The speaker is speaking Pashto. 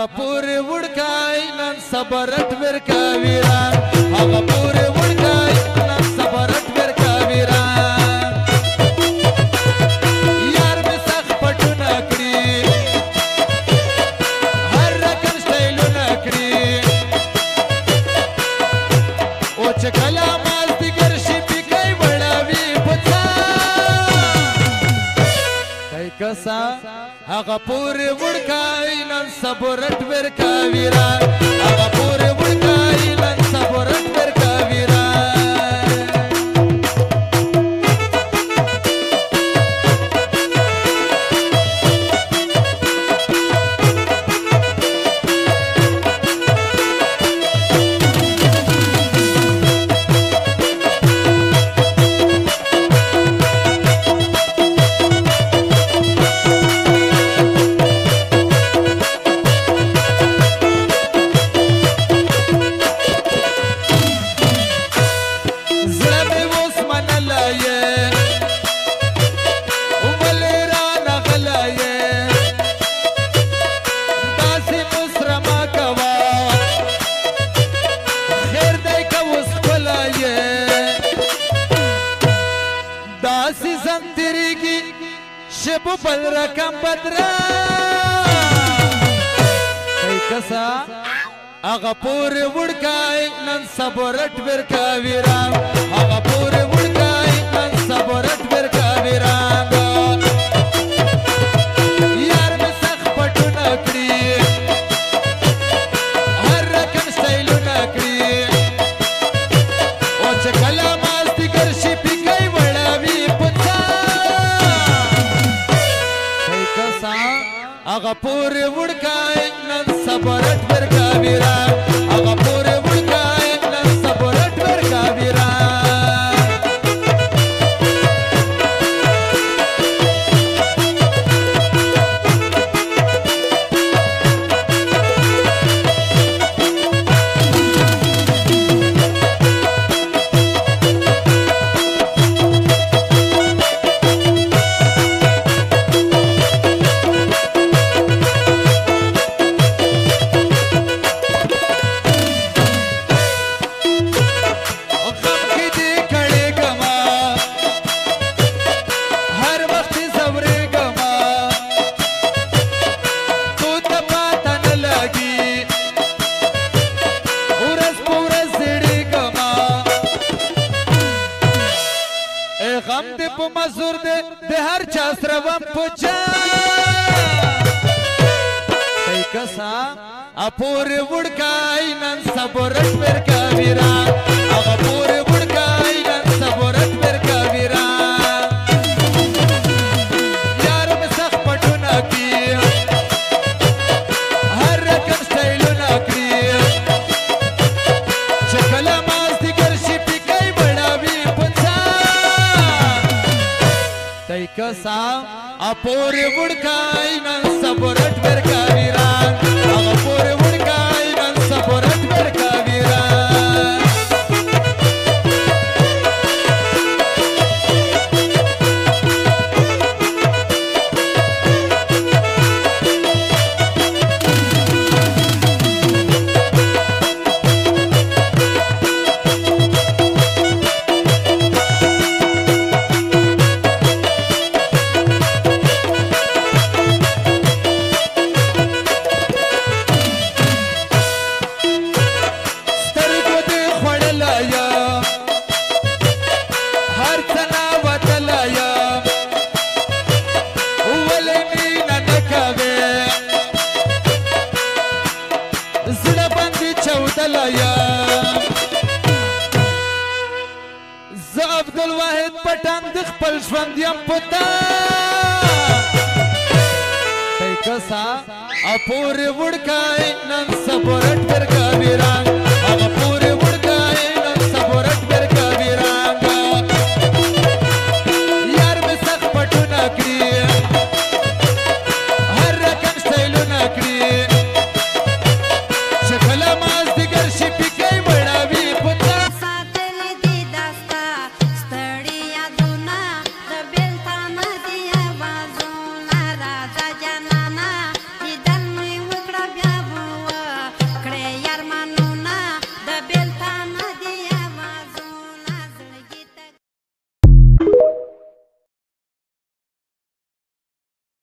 هغه پورې وړکای نن صبرت ورکاویران هغه پورې وړکای نن صبرت ورکاویران یار مې سخت پټونه کړي هر رقم سټایلونه کړي او چې کله مازدیګر شي پیکۍ وړاوي په څا کای کسا هغه پورې وړکای نن صبرت ورکاویران هغه پورې وړکای نن صبرت شبو بل رقم بدرا کای کسا هغه پورې وړکای نن صبرت ورکاویران هغه پورې وړکای نن صبرت ورکاویران یار مې سخت پټونه کړي هر رقم سټایلونه کړي او چې کله مازدیګر شي پیکۍ وړاوي په څا هغه پورې وړکای نن صبرت ورکاویران هغه پورې وړکای نن صبرت ورکاویران غم دې په مزور دې د هر چا سره وم پوچا کای کسا اپورې وړکای نن صبرت ورکاویران هغه پورې وړکای نن صبرت ورکاویران یار مې سخت پټونه کړي هر رقم سټایلونه کړي چې کله مازدیګر شي پیکۍ وړاوي په څا کای کسا اپورې وړکای نن صبرت ورکاویران هغه پورې وړکای نن صبرت ورکاویران زه عبدالواحد پټان د خپل ژوند یم پتا کای کسا اپورې وړکای نن صبرت ورکاویران